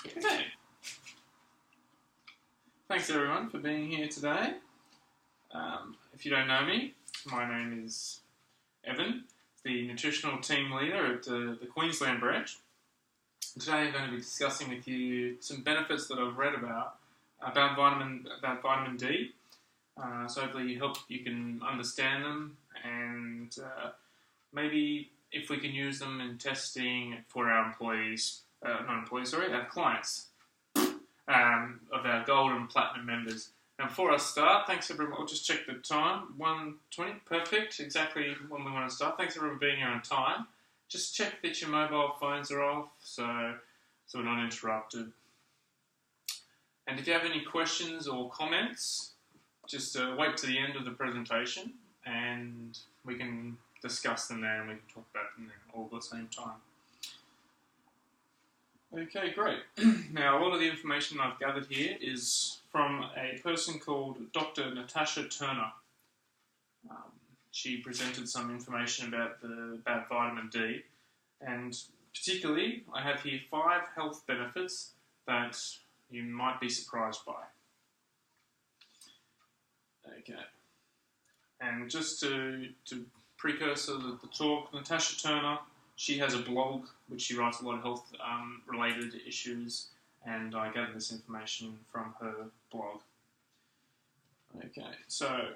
Okay. Thanks everyone for being here today. If you don't know me, my name is Evan, the nutritional team leader at the Queensland branch. Today I'm going to be discussing with you some benefits that I've read about vitamin D. So hopefully you can understand them and maybe if we can use them in testing for our our clients of our gold and platinum members. Now before I start, thanks everyone, I'll just check the time, 1:20, perfect, exactly when we want to start. Thanks everyone for being here on time. Just check that your mobile phones are off so we're not interrupted. And if you have any questions or comments, just wait to the end of the presentation and we can discuss them there and we can talk about them there all at the same time. Okay, great. Now, a lot of the information I've gathered here is from a person called Dr. Natasha Turner. She presented some information about vitamin D, and particularly, I have here 5 health benefits that you might be surprised by. Okay. And just to precursor the talk, Natasha Turner, she has a blog which she writes a lot of health related issues, and I gathered this information from her blog. Okay, so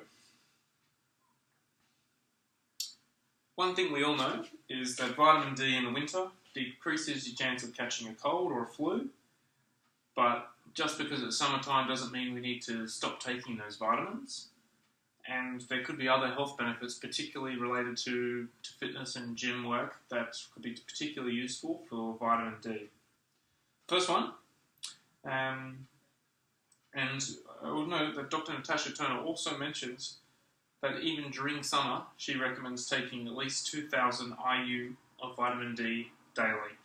one thing we all know is that vitamin D in the winter decreases your chance of catching a cold or a flu, but just because it's summertime doesn't mean we need to stop taking those vitamins. And there could be other health benefits, particularly related to fitness and gym work, that could be particularly useful for vitamin D. First one, and I will note that Dr. Natasha Turner also mentions that even during summer, she recommends taking at least 2,000 IU of vitamin D daily.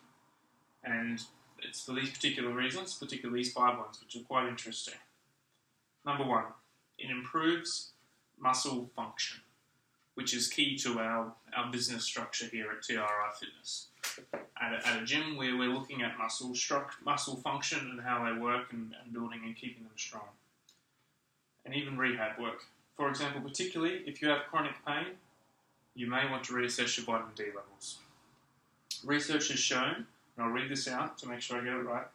And it's for these particular reasons, particularly these 5 ones, which are quite interesting. Number 1, it improves muscle function, which is key to our business structure here at TRI Fitness. At a gym, we're looking at muscle function and how they work and building and keeping them strong. And even rehab work. For example, particularly if you have chronic pain, you may want to reassess your vitamin D levels. Research has shown, and I'll read this out to make sure I get it right,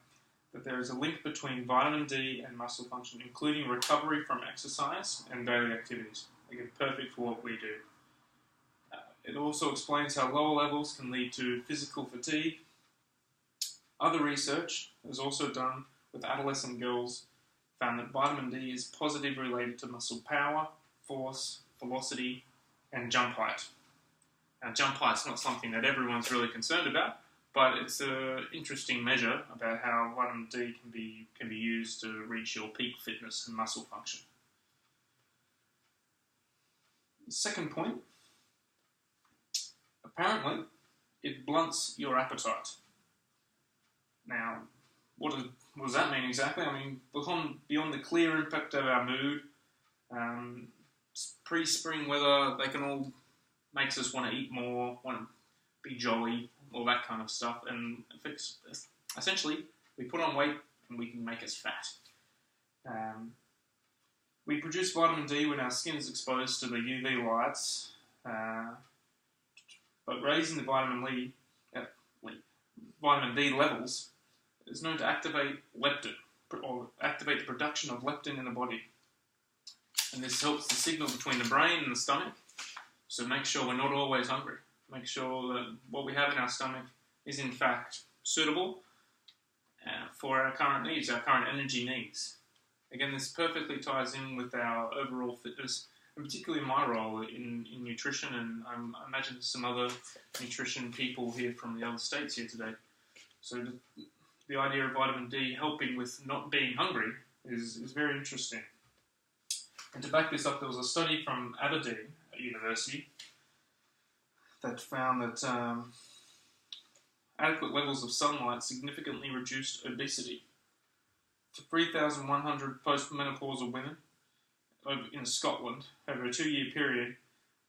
that there is a link between vitamin D and muscle function, including recovery from exercise and daily activities. Again, perfect for what we do. It also explains how lower levels can lead to physical fatigue. Other research is also done with adolescent girls found that vitamin D is positively related to muscle power, force, velocity, and jump height. Now, jump height's not something that everyone's really concerned about, but it's an interesting measure about how vitamin D can be used to reach your peak fitness and muscle function. Second point, apparently it blunts your appetite. Now, what does that mean exactly? I mean, beyond the clear impact of our mood, pre-spring weather, they can all makes us want to eat more, want to be jolly, all that kind of stuff, and essentially we put on weight and we can make us fat. We produce vitamin D when our skin is exposed to the UV lights, but raising the vitamin D levels is known to activate leptin, or activate the production of leptin in the body. And this helps the signal between the brain and the stomach, so make sure we're not always hungry. Make sure that what we have in our stomach is in fact suitable for our current needs, our current energy needs. Again, this perfectly ties in with our overall fitness, and particularly my role in nutrition, and I imagine some other nutrition people here from the other states here today. So the idea of vitamin D helping with not being hungry is very interesting. And to back this up, there was a study from Aberdeen University that found that adequate levels of sunlight significantly reduced obesity. For 3,100 postmenopausal women in Scotland over a 2-year period,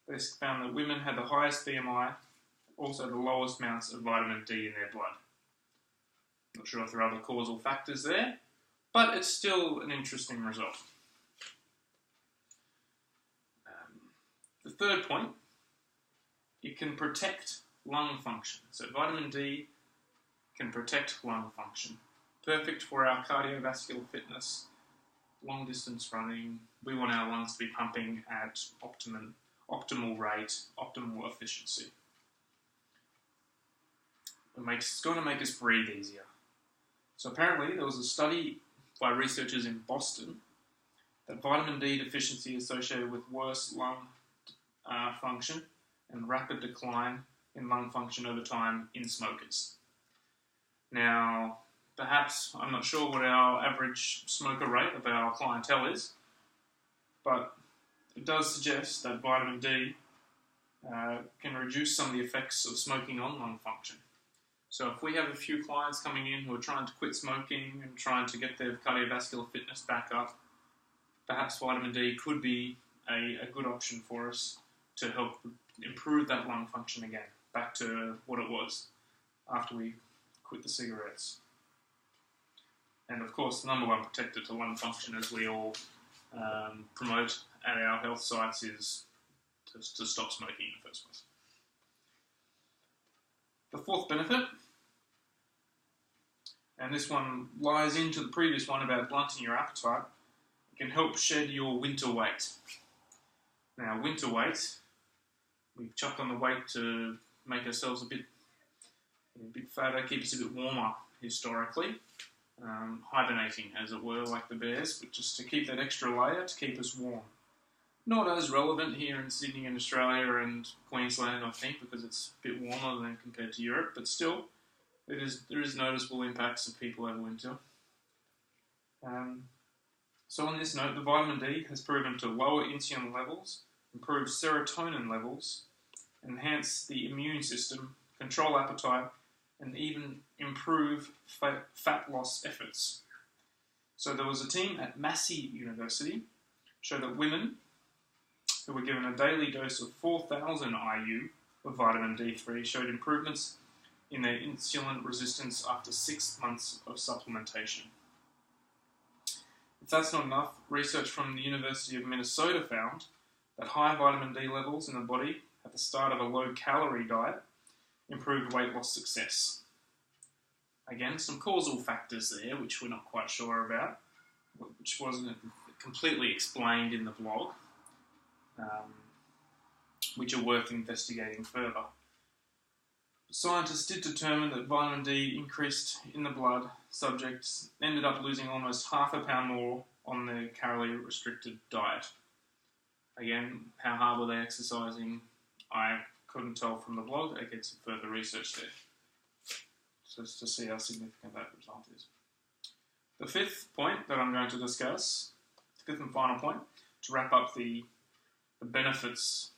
they found that women had the highest BMI, also the lowest amounts of vitamin D in their blood. Not sure if there are other causal factors there, but it's still an interesting result. The third point, it can protect lung function. So vitamin D can protect lung function. Perfect for our cardiovascular fitness, long distance running. We want our lungs to be pumping at optimal rate, optimal efficiency. It's going to make us breathe easier. So apparently there was a study by researchers in Boston that vitamin D deficiency is associated with worse lung function and rapid decline in lung function over time in smokers. Now, perhaps, I'm not sure what our average smoker rate of our clientele is, but it does suggest that vitamin D can reduce some of the effects of smoking on lung function. So if we have a few clients coming in who are trying to quit smoking and trying to get their cardiovascular fitness back up, perhaps vitamin D could be a good option for us to help improve that lung function again, back to what it was after we quit the cigarettes. And of course, the number one protector to lung function, as we all promote at our health sites, is to stop smoking in the first place. The fourth benefit, and this one lies into the previous one about blunting your appetite, it can help shed your winter weight. Now, winter weight, we chuck on the weight to make ourselves a bit fatter, keep us a bit warmer historically, hibernating as it were, like the bears, but just to keep that extra layer to keep us warm. Not as relevant here in Sydney and Australia and Queensland, I think, because it's a bit warmer than compared to Europe, but still, there is noticeable impacts of people over winter. So on this note, the vitamin D has proven to lower insulin levels, improve serotonin levels, enhance the immune system, control appetite, and even improve fat loss efforts. So there was a team at Massey University showed that women who were given a daily dose of 4,000 IU of vitamin D3 showed improvements in their insulin resistance after 6 months of supplementation. If that's not enough, research from the University of Minnesota found that high vitamin D levels in the body at the start of a low-calorie diet improved weight loss success. Again, some causal factors there, which we're not quite sure about, which wasn't completely explained in the blog, which are worth investigating further. Scientists did determine that vitamin D increased in the blood. Subjects ended up losing almost half a pound more on their calorie-restricted diet. Again, how hard were they exercising? I couldn't tell from the blog. I get some further research there, just to see how significant that result is. The fifth point that I'm going to discuss, the fifth and final point, to wrap up the benefits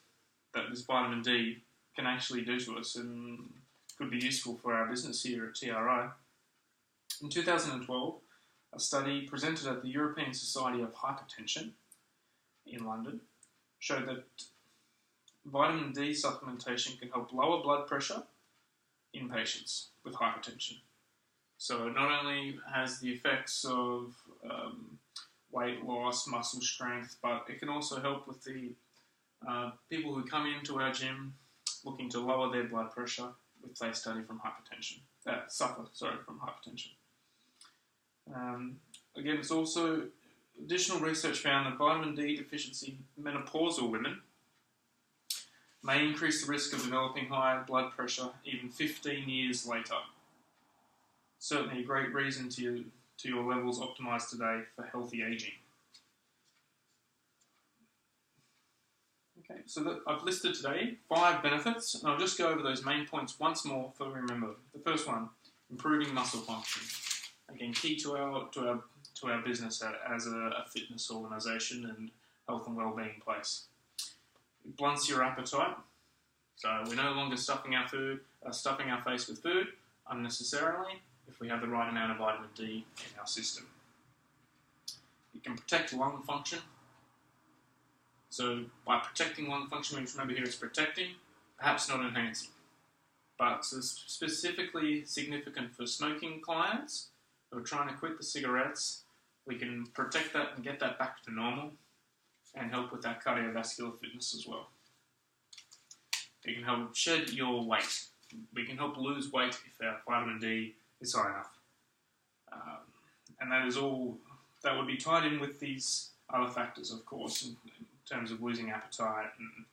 that this vitamin D can actually do to us and could be useful for our business here at TRI. In 2012, a study presented at the European Society of Hypertension in London showed that vitamin D supplementation can help lower blood pressure in patients with hypertension. So it not only has the effects of weight loss, muscle strength, but it can also help with the people who come into our gym looking to lower their blood pressure if they suffer from hypertension. Again, it's also additional research found that vitamin D deficiency menopausal women may increase the risk of developing high blood pressure even 15 years later. Certainly a great reason to your levels optimized today for healthy aging. Okay, so I've listed today 5 benefits, and I'll just go over those main points once more for remember. The first one, improving muscle function. Again, key to our business as a fitness organisation and health and wellbeing place. It blunts your appetite, so we're no longer stuffing our face with food unnecessarily if we have the right amount of vitamin D in our system. It can protect lung function. So by protecting lung function, remember here it's protecting, perhaps not enhancing. but it's specifically significant for smoking clients who are trying to quit the cigarettes. We can protect that and get that back to normal and help with that cardiovascular fitness as well. We can help shed your weight. We can help lose weight if our vitamin D is high enough. And that is all, that would be tied in with these other factors, of course, in terms of losing appetite and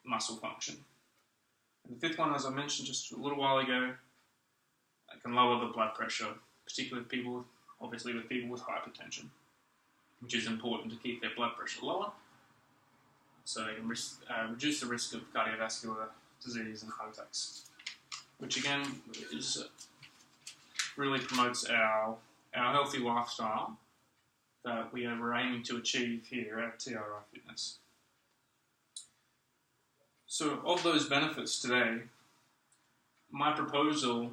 muscle function. And the fifth one, as I mentioned just a little while ago, it can lower the blood pressure, particularly with people, obviously with people with hypertension, which is important to keep their blood pressure lower, so they can reduce the risk of cardiovascular disease and heart attacks, which again really promotes our healthy lifestyle that we are aiming to achieve here at TRI Fitness. So of those benefits today, my proposal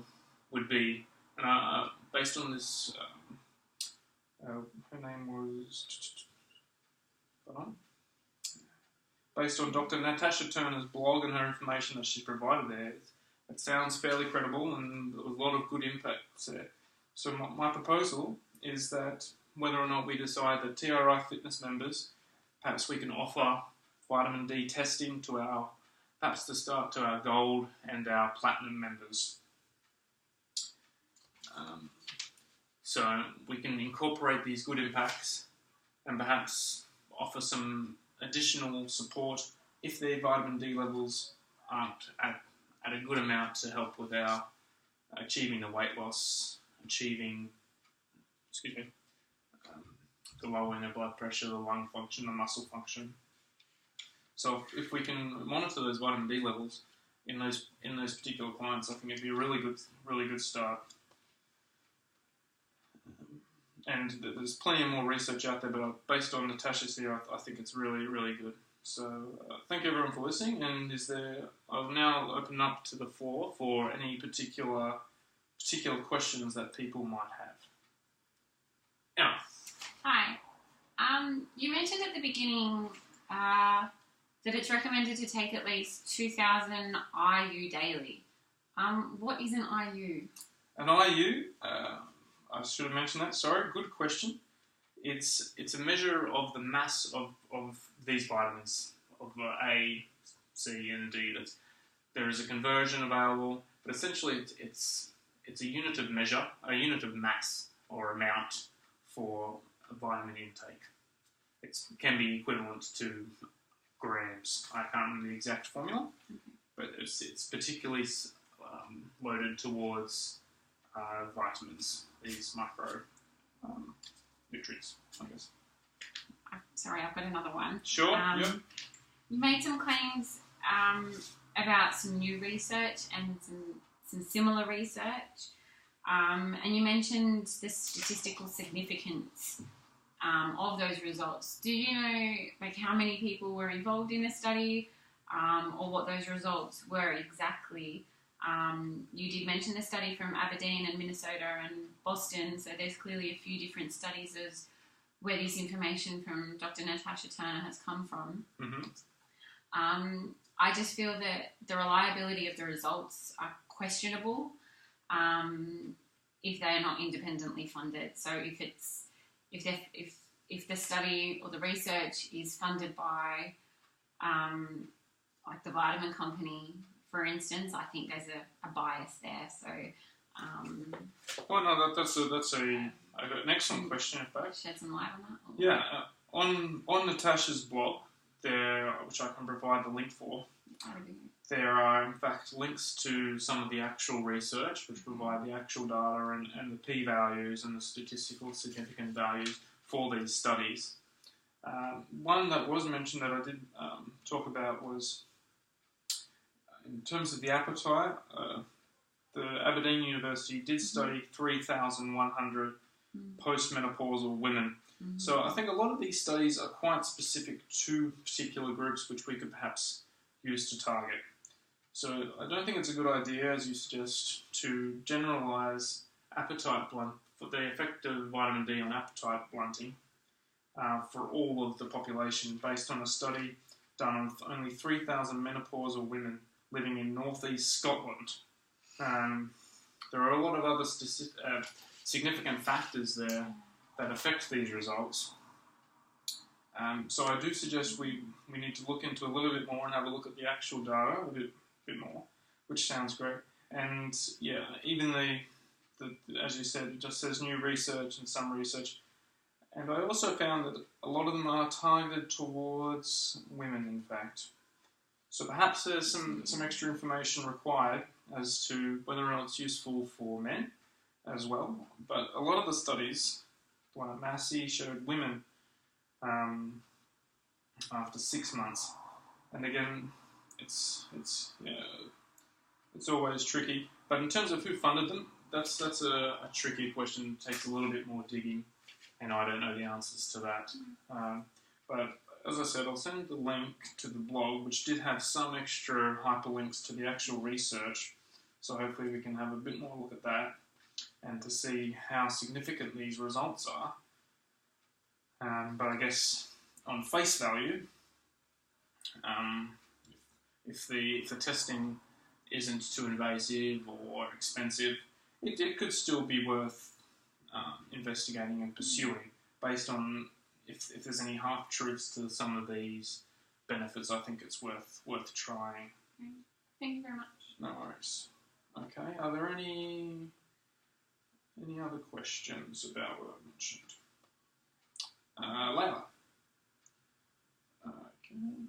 would be, and based on this, her name was, based on Dr. Natasha Turner's blog and her information that she provided there, it sounds fairly credible and a lot of good impacts there. So my proposal is that whether or not we decide that TRI Fitness members, perhaps we can offer vitamin D testing to perhaps to start to our gold and our platinum members. So we can incorporate these good impacts and perhaps offer some additional support if their vitamin D levels aren't at a good amount to help with our achieving the weight loss, achieving, the lowering of blood pressure, the lung function, the muscle function. So if we can monitor those vitamin D levels in those particular clients, I think it'd be a really good start. And there's plenty of more research out there, but based on Natasha's here, I think it's really, really good. So thank you everyone for listening. And I'll now open up to the floor for any particular questions that people might have. Emma. Hi. You mentioned at the beginning that it's recommended to take at least 2,000 IU daily. What is an IU? An IU, I should have mentioned that. Sorry, good question. It's a measure of the mass of these vitamins, of A, C, and D. There is a conversion available, but essentially it's a unit of measure, a unit of mass or amount for a vitamin intake. It can be equivalent to grams. I can't remember the exact formula, but it's particularly loaded towards vitamins, these micro nutrients, I guess. Sorry, I've got another one. Sure, yep. You made some claims about some new research and some similar research, and you mentioned the statistical significance of those results. Do you know how many people were involved in the study, or what those results were exactly? You did mention the study from Aberdeen and Minnesota and Boston, so there's clearly a few different studies as where this information from Dr. Natasha Turner has come from. Mm-hmm. I just feel that the reliability of the results are questionable if they are not independently funded. So if the study or the research is funded by like the vitamin company, for instance, I think there's a bias there. So, well, no, that's an excellent question, in fact. Shed some light on that. Yeah, on Natasha's blog, which I can provide the link for, there are in fact links to some of the actual research, which provide the actual data and the p-values and the statistical significant values for these studies. One that was mentioned that I did talk about was, in terms of the appetite, the Aberdeen University did study 3,100 postmenopausal women. Mm-hmm. So I think a lot of these studies are quite specific to particular groups which we could perhaps use to target. So I don't think it's a good idea, as you suggest, to generalise appetite blunt for the effect of vitamin D on appetite blunting for all of the population based on a study done on only 3,000 menopausal women living in northeast Scotland. there are a lot of other significant factors there that affect these results. So I do suggest we need to look into a little bit more and have a look at the actual data a bit more, which sounds great. And yeah, even the as you said, it just says new research and some research. And I also found that a lot of them are targeted towards women, in fact. So perhaps there's some extra information required as to whether or not it's useful for men as well. But a lot of the studies, the one at Massey, showed women after 6 months. And again, it's always tricky. But in terms of who funded them, that's a tricky question. It takes a little bit more digging, and I don't know the answers to that. But as I said, I'll send the link to the blog, which did have some extra hyperlinks to the actual research. So hopefully we can have a bit more look at that and to see how significant these results are. But I guess on face value, if the testing isn't too invasive or expensive, it could still be worth investigating and pursuing based on if there's any half-truths to some of these benefits. I think it's worth trying. Thank you very much. No worries. Okay, are there any other questions about what I mentioned? Layla. Okay.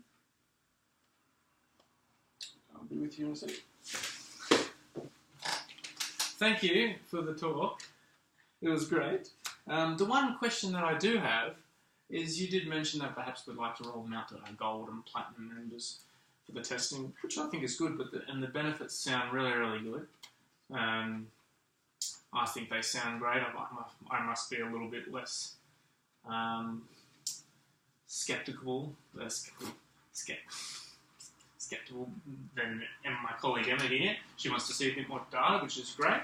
I'll be with you in a sec. Thank you for the talk. It was great. The one question that I do have is you did mention that perhaps we'd like to roll them out to our gold and platinum members for the testing, which I think is good, but the benefits sound really, really good. I think they sound great. I must be a little bit less skeptical than my colleague Emma here. She wants to see a bit more data, which is great.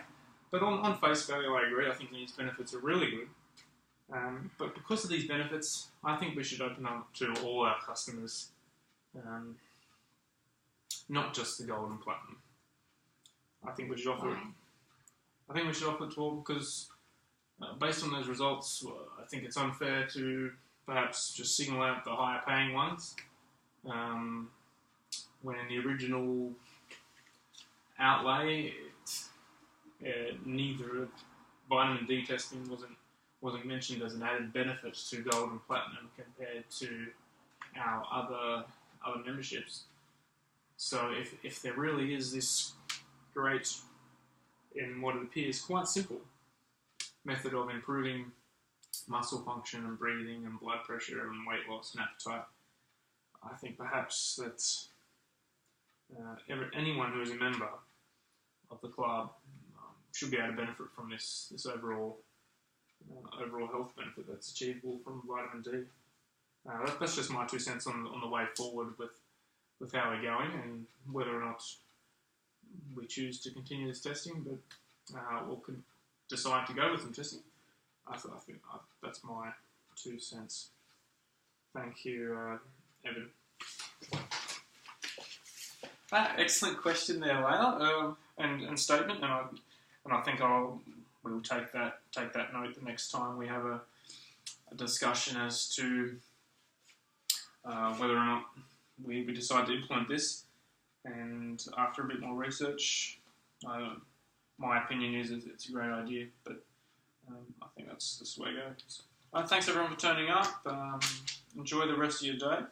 But on face value, I agree. I think these benefits are really good. But because of these benefits, I think we should open up to all our customers, not just the gold and platinum. I think we should offer it. I think we should offer it to all because, based on those results, I think it's unfair to perhaps just single out the higher paying ones. When in the original outlay, neither vitamin D testing wasn't mentioned as an added benefit to gold and platinum compared to our other memberships. So if there really is this great, in what it appears quite simple, method of improving muscle function and breathing and blood pressure and weight loss and appetite, I think perhaps that anyone who is a member of the club should be able to benefit from this overall health benefit that's achievable from vitamin D. That's just my 2 cents on the way forward with how we're going and whether or not we choose to continue this testing, but or could decide to go with some testing. I think that's my 2 cents. Thank you, Evan. Excellent question there, Layla, and statement, and I think we'll take that note the next time we have a discussion as to whether or not we decide to implement this. And after a bit more research, my opinion is it's a great idea, but I think that's the way to go. Thanks everyone for turning up. Enjoy the rest of your day.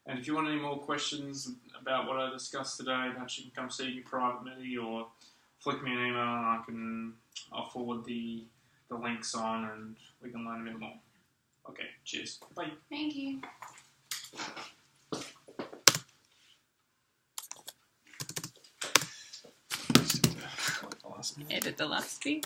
And if you want any more questions about what I discussed today, perhaps you can come see me privately or flick me an email and I'll forward the links on and we can learn a bit more. Okay, cheers. Bye. Thank you. Edit the last bit.